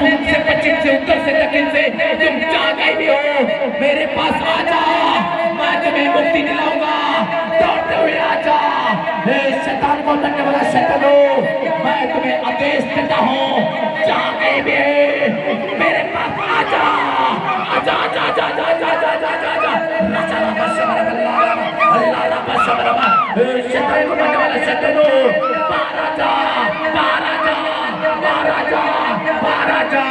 पूर्व से पश्चिम से उत्तर से दक्षिण से तुम जहाँ कहीं भी हो मेरे पास आ जाओ, मैं तुम्हें मुक्ति दिलाऊंगा। दौड़ते हुए आ जाओ, हे शैतान को मारने वाला शैतानो, मैं तुम्हें आदेश देता हूँ, जहाँ कहीं भी है मेरे पास आ जाओ। आजा आजा आजा आजा आजा आजा आजा आजा राजा रामा शबरा अल्लाह अल्लाह रामा शबरा, हे शैतान को मारने वाला शैतानो, बाहर आ जा, बाहर आ जा, बाहर आ जा, बाहर आ जा,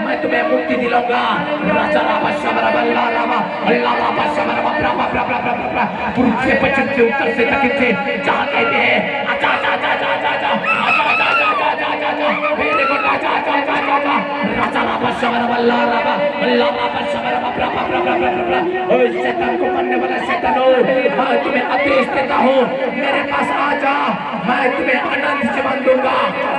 मैं तुम्हें मुक्ति दिलाऊंगा। राजा रामा शबरा अल्लाह रामा शबरा ब्रह्मा ब्रह्मा ब्रह्मा, पूर्व से पश्चिम से उत्तर से दक्षिण से जहाँ कहते हैं आजा आजा आजा आजा आजा आजा आजा आजा आजा आजा आजा मेरे को आजा आजा आजा आजा राजा रामा शबरा अल्लाह रामा शबरा ब्रह्मा ब्रह्मा ब्रह्मा, ओए शैतान को मारने वाला शैतानो, मैं तुम्हें आदेश देता हूँ, मेरे पास आ जा, मैं तुम्हें अनंत जीवन दूंगा,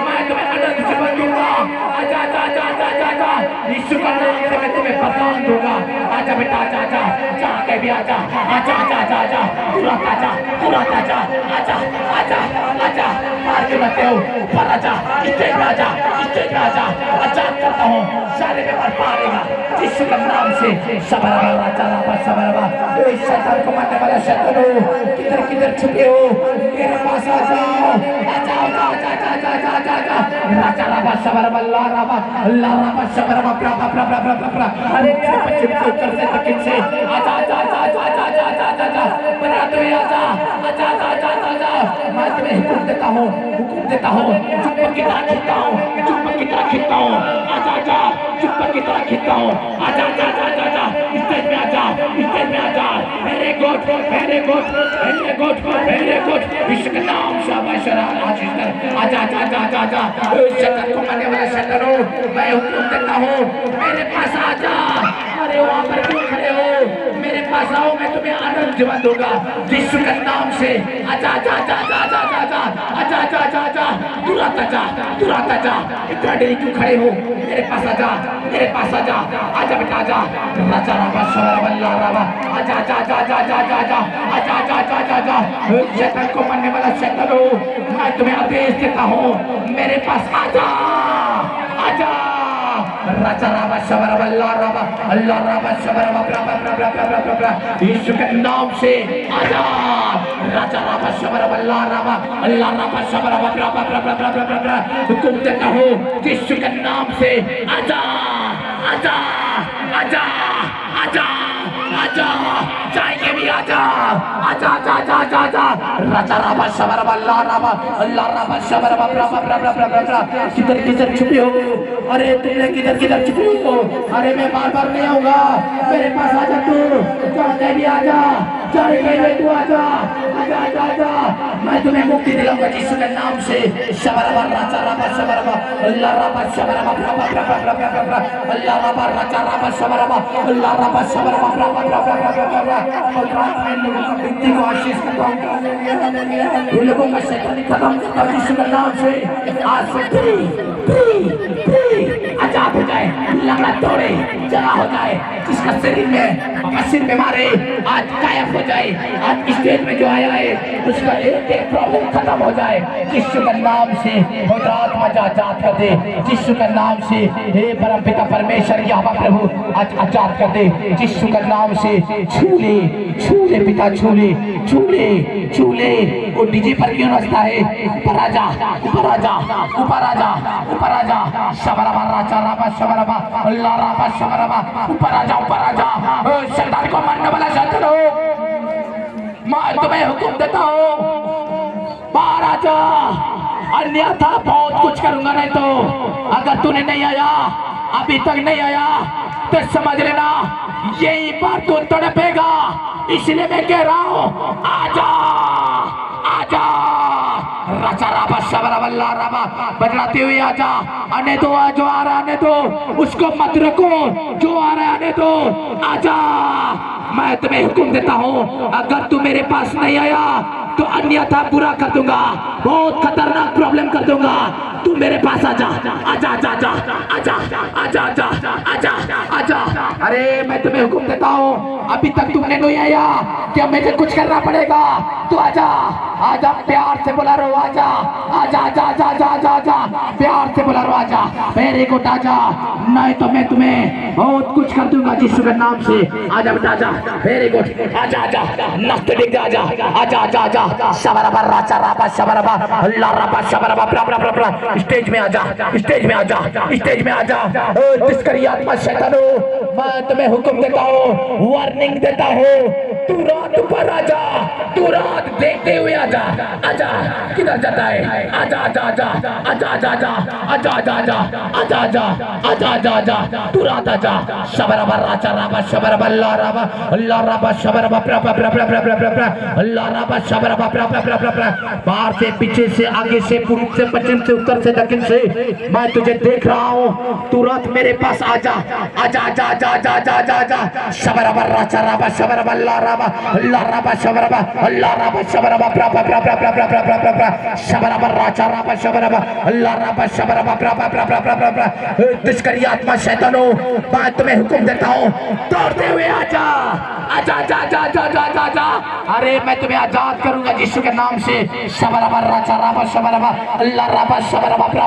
मैं तुम्हें अनंत जीवन दूंगा। आजा आजा आजा आजा आजा आजा, यीशु का नाम से मैं तुम्हें वरदान दूंगा। आजा बेटा आजा आजा, जहाँ कहीं भी आजा, आजा आजा आजा आजा, तुरंत आजा, तुरंत आजा, आजा आजा आजा, मार के मत हो, ऊपर आजा, स्टेज में आजा, स्टेज में आजा, आजा करता हूँ, सारे बीमार पारेगा यीशु के नाम से। शबरा राजा रामा शबरा, ए शैतान को मारने वाला शैतानो, किधर किधर छुपे हो मेरे पास आ जाओ, आजा आजा आजा आजा आजा आजा आजा, राजा रामा शबरा अल्लाह रामा शबरा ब्रह्मा ब्रह्मा ब्रह्मा ब्रह्मा, अरे पश्चिम से उत्तर से दक्षिण से आजा आजा आजा आजा आजा आजा आजा आजा, बना तुम्हें आजा आजा आजा आजा आजा आजा, मैं तुम्हें हुक्म देता हूँ, हुक्म देता हूँ, चुप की तरह खींचता हूँ, चुप की तरह खींचता हूँ, आजा आजा चुप की तरह खींचता हूँ, आजा आजा आजा आजा आजा, स्टेज में आजा, स्टेज में आजा, very good very good very good very good, Yeshu के नाम से आशीष कर, आजा आजा आजा आजा आजा, शैतान को मारने वाला शैतानो, मैं हुक्म देता हूँ, मेरे पास आ जा। अरे वहाँ पर क्यों खड़े हो, मेरे पास आओ, मैं तुम्हें आनंद जीवन दूंगा यीशु के नाम से। आजा आजा आजा आजा आजा आजा आजा आजा आजा आजा, तुरंत आजा, तुरंत आजा, इतना देरी क्यों खड़े हो, मेरे पास आजा, मेरे पास आजा, आजा बेटा आजा, राजा रामा शबरा अल्लाह रामा, आजा आजा आजा आजा आजा आजा आजा आजा आजा आजा आजा आजा, शैतान को मारने वाला शैतानो, मैं तुम्हें आदेश देता हूँ, मेरे पास आजा आजा, राजा रामा शबरा अल्लाह रामा शबरा ब्रह्मा ब्रह्मा ब्रह्मा ब्रह्मा, यीशु के नाम से आजा, राजा रामा शबरा अल्लाह रामा शबरा ब्रह्मा ब्रह्मा ब्रह्मा ब्रह्मा, हुक्म देता हूँ यीशु के नाम से आजा आजा आजा आजा आजा, जाएंगे भी आजा आजा आजा आजा आजा आजा, राजा रामा शबरा अल्लाह रामा शबरा ब्रह्मा ब्रह्मा ब्रह्मा, किधर किधर छुपे हो, अरे तुमने किधर किधर छुपे हो, अरे मैं बार बार नहीं आऊंगा, मेरे पास आजा तू, चाहते भी आजा, चाहे कहीं तू आजा आजा आजा आजा, मैं तुम्हें मुक्ति दिलाऊंगा यीशु के नाम से। शबरा राजा रामा शबरा अल्लाह रामा शबरा ब्रह्मा ब्रह्मा ब्रह्मा ब्रह्मा, अल्लाह रामा राजा रामा शबरा अल्लाह रामा शबरा ब्रह्मा ब्रह्मा ब्रह्मा ब्रह्मा, और रात में लोगों की विनती को आशीष करता हूँ, उन लोगों का शैतानी खत्म करता हूँ यीशु के नाम से। आज से आजाद हो जाए, लंगड़ा दौड़े, जला हो जाए, जिसका शरीर में सिर बीमार है आज गायब हो जाए, आज स्टेज में जो आया है उसका एक प्रॉब्लम खत्म हो जाए यीशु के नाम से। पवित्र आत्मा आजाद कर दे यीशु के नाम से, हे परम पिता परमेश्वर यहोवा प्रभु आज आजाद कर दे यीशु के नाम से। छूले छूले पिता, छूले छूले छूले, वो डीजे पर क्यों नाचता है, ऊपर आजा ऊपर आजा ऊपर आजा ऊपर आजा, शबरा राजा रामा शबरा अल्लाह रामा शबरा, ऊपर आजा ऊपर आजा, शैतान को मारने वाला शैतान, मैं तुम्हें हुक्म देता हूँ बाहर आजा, अन्यथा बहुत कुछ करूंगा। नहीं तो अगर तूने नहीं आया, अभी तक नहीं आया, तो समझ लेना यही बार तू तड़पेगा, इसलिए मैं कह रहा हूँ आजा आजा, राजा रामा शबरा अल्लाह रामा बजलाते हुए आजा, आने दो, जो आ रहा आने दो, उसको मत रखो, जो आ रहा आने दो, आजा। मैं तुम्हें हुक्म देता हूँ अगर तू मेरे पास नहीं आया तो अन्यथा बुरा कर दूंगा, बहुत खतरनाक प्रॉब्लम कर दूंगा, तू मेरे पास आजा आजा आजा आजा आजा आजा आजा आजा आजा अरे मैं तुम्हें हुक्म देता हूँ, अभी तक तुमने नहीं आया, क्या मुझे कुछ करना पड़ेगा? तू आजा, आजा, प्यार से बुला रहा हूँ, आजा, आजा, आजा, आजा, आजा, आजा, आजा, प्यार से बुला रहा हूँ, आजा, मेरे को आजा, नहीं तो मैं तुम्हें बहुत कुछ कर दूंगा यीशु के नाम से। आजा बेटा, आजा, वेरी गुड, आजा, आजा, नफ्त दिख जा, आजा, आजा, आजा, आजा, शबरबा राचा राबा शबरबा अल्लाह राबा शबरबा प्रा, स्टेज में आजा, स्टेज में आजा, स्टेज में आजा। तिस्करी आत्मा शैतानो, मैं तुम्हें हुक्म देता हूँ, वार्निंग देता हूँ, तू रात ऊपर आजा, तू रात देखते हुए आजा, आजा, किधर जाता है? आजा, आजा, आजा, आजा, आजा, आजा, आजा, आजा, आजा, आजा, आजा, आजा, आजा, आजा, तू रात आजा, शबरबा राचा राबा शबरबा अल्लाह राबा शबरबा प्रा, अल्लाह राबा शबरबा प्रा, बाहर से, पीछे से, आगे से, पूर्व से, पश्चिम से, उत्तर से, दक्षिण से, मैं तुझे देख रहा हूँ, तू रात मेरे पास आजा, आजा, आजा, आजा, आजा, आजा, आजा, आजा, शबरबा राचा राबा शबरबा अल्लाह राबा शबरबा अल्लाह राबा शबरबा प्रा, शबरबा राचा राबा शबरबा अल्लाह राबा शबरबा प्रा, तिस्करी आत्मा शैतानो, मैं तुम्हें हुक्म देता हूँ, दौड़ते हुए आजा, आजा, आजा, आजा, आजा, आजा, आजा, आजा, अरे मैं तुम्हें आजाद करूंगा यीशु के नाम से। शबरबा राचा राबा शबरबा अल्लाह राबा शबरबा प्रा,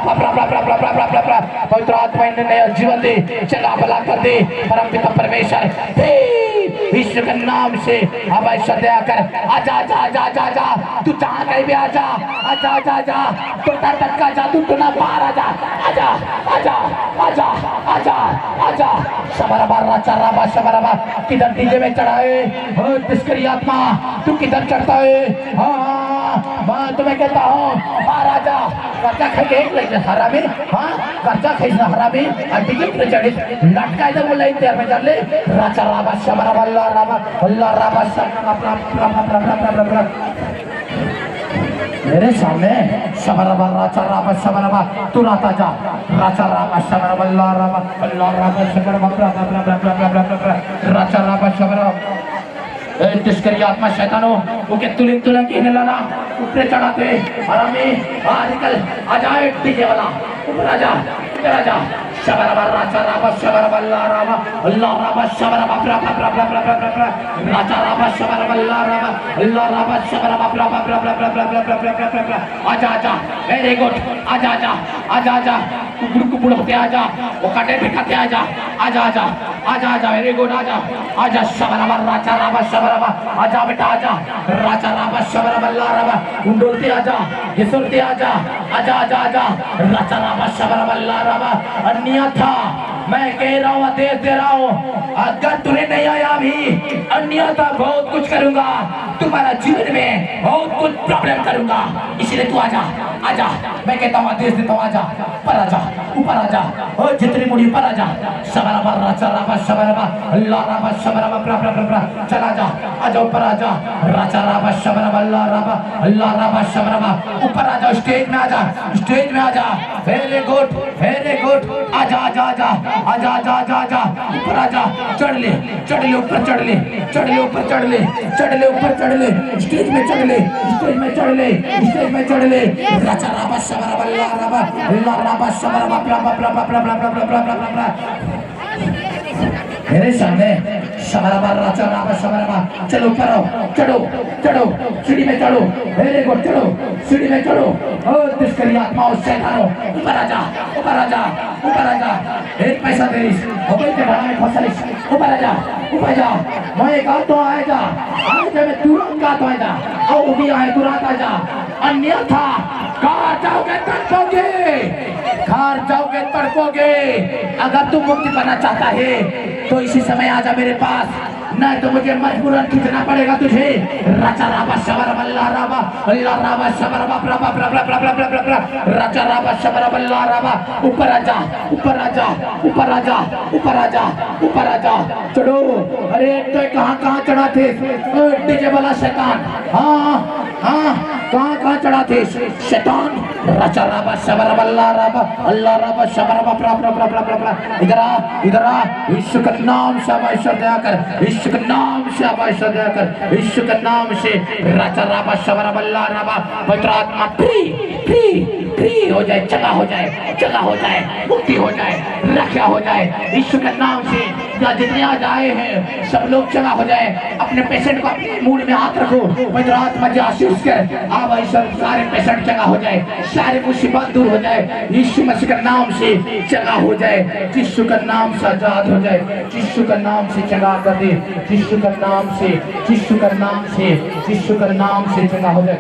पवित्र आत्मा ने नया जीवन दे, चला भला कर दे, परमपिता परमेश्वर यीशु के नाम से हमें सदा कर, आजा, आजा, आजा, आजा, आजा, तू जहाँ कहीं भी आजा, आजा, आजा, आजा, तो डर धक्का जादू तू ना बाहर आजा, आजा, आजा, आजा, आजा, आजा, शबरबा राचा राबा शबरबा, किधर डीजे में चढ़ा है? तिस्करी आत्मा, तू किधर चढ़ता है? हाँ, मैं तुम्हें कहता हूँ, बाहर आजा, कर्जा खाई हरामी, हाँ, कर्जा खाई हरामी, टिकट पे चढ़ी, लटका इधर बोला इंतजार में चल ले, राचा राबा शबरबा अल्लाह राबा शबरबा, मेरे सामने शबरबा राचा राबा शबरबा, तू रात आजा, राचा राबा शबरबा अल्लाह राबा शबरबा राचा राबा शबरबा, तिस्करी आत्मा शैतानो, ओके तुलिंग तुलिंग कहने लगा, ऊपर चढ़ाते हरामी, बाहर निकल, आजा डीजे वाला, ऊपर आजा, इधर आजा, शबरबा राचा राबा शबरबा अल्लाह राबा शबरबा प्रा, राचा राबा शबरबा अल्लाह राबा शबरबा प्रा, आजा, आजा, वेरी गुड, आजा, आजा, आजा, आजा, कुकुड़ होके आजा, वो काटे भिखाते आजा, आजा, आजा, आजा, आजा, वेरी गुड, आजा, आजा, शबरबा राचा राबा शबरबा, आजा बेटा, आजा, राचा राबा शबरबा अल्लाह राबा, उंडोलते आजा, घिसुरते आजा, आजा, आजा, आजा, राचा राबा शबरबा अल्लाह राबा, अन्यथा मैं कह रहा हूँ, आदेश दे रहा हूँ, अगर तूने नहीं आया अभी, अन्यथा बहुत कुछ करूंगा, तुम्हारा जीवन में बहुत कुछ प्रॉब्लम करूंगा, इसलिए तू आजा, आजा, मैं कहता हूँ, आदेश देता हूँ, आजा, ऊपर आजा, ऊपर आजा, और जितनी मुड़ी ऊपर आजा, शबरबा राचा राबा शबरबा अल्लाह राबा शबरबा प्रा, चला जा, आजा, ऊपर आजा, राचा राबा शबरबा अल्लाह राबा शबरबा, ऊपर आजा, स्टेज में आजा, स्टेज में आजा, वेरी गुड, वेरी गुड, आजा, आजा, आजा, आजा, आजा, आजा, आजा, ऊपर आजा, चढ़ ले, ऊपर चढ़ ले, ऊपर चढ़ ले, ऊपर चढ़ ले, स्टेज में चढ़ ले, स्टेज में चढ़ ले, स्टेज में चढ़ ले, राचा राबा शबरबा अल्लाह राबा शबरबा प्रा, मेरे सामने शबरबा राचा राबा शबरबा, चलो ऊपर आओ, चढ़ो, चढ़ो, सीढ़ी में चढ़ो, वेरी गुड, चढ़ो, सीढ़ी में चढ़ो, और तिस्करी आत्माओं शैतानों, ऊपर आजा, ऊपर आजा, ऊपर आजा, एक पैसा दे, मोबाइल के भाड़ा में फंसलिस, ऊपर आजा, ऊपर जा, मैं एक तो आएगा, आज मैं तुरंत का तो आएगा, और वो भी आए तुरंत आजा, अन्यथा कार जाओगे तड़पोगे, कार जाओगे तड़पोगे, अगर तुम मुक्ति पाना चाहता है तो इसी समय आजा मेरे पास, नहीं तो मुझे मजबूरन खींचना पड़ेगा तुझे, राचा राबा शबरबा अल्लाह राबा शबरबा प्रा, राचा राबा शबरबा अल्लाह राबा, ऊपर आजा, ऊपर आजा, ऊपर आजा, ऊपर आजा, ऊपर आजा, चढ़ो, अरे तो कहाँ चढ़ा थे डीजे वाला शैतान, हाँ, कहाँ चढ़ा थे शैतान, राचा राबा शबरबा अल्लाह राबा शबरबा प्रा, इधर आ, यीशु के नाम से आवाज़ दया कर, यीशु के नाम से आवाज़ दया कर, यीशु के नाम से, राचा राबा शबरबा अल्लाह राबा, पवित्र आत्मा फ्री हो जाए, चंगा हो जाए, मुक्ति हो जाए, रक्षा हो जाए यीशु के नाम से। जितने आज आए हैं सब लोग चंगा हो जाए। अपने पेशेंट को अपने मुंह में हाथ रखो, पवित्र आत्मा जासूस कर अब ऐसा सारे पेशेंट चंगा हो जाए, सारे मुसीबत दूर हो जाए यीशु मसीह के नाम से चंगा हो जाए। यीशु का नाम से आजाद हो जाए, यीशु का नाम से चंगा कर दे, यीशु का नाम से, यीशु का नाम से, यीशु का नाम से चंगा हो जाए।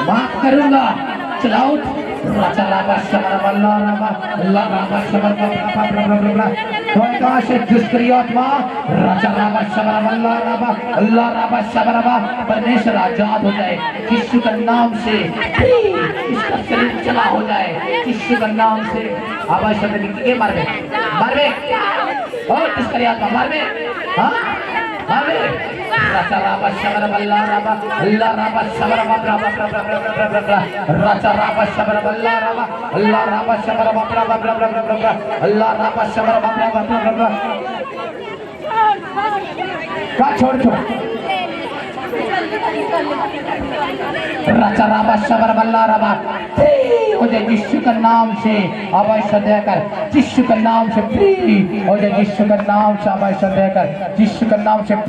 माफ करूंगा। चलाओ परमेश्वर आजाद हो जाए यीशु के नाम से, इसका शरीर चला हो जाए यीशु के नाम से। आवाज शब्द मार में और इसका आत्मा मार में, हाँ मार में। राजा राबा शबर बल्ला राबा अल्लाह राबा शबर बाबरा बाबरा राजा राबा शबर बल्ला राबा अल्लाह राबा शबर बाबरा बाबरा अल्लाह राबा शबर बाबरा बाबरा का छोड़ राजा राबा शबर बल्ला राबा मुझे यीशु के नाम से अवश्य देकर, यीशु के नाम से फ्री हो जाए, यीशु के नाम से अवश्य देकर, यीशु के नाम से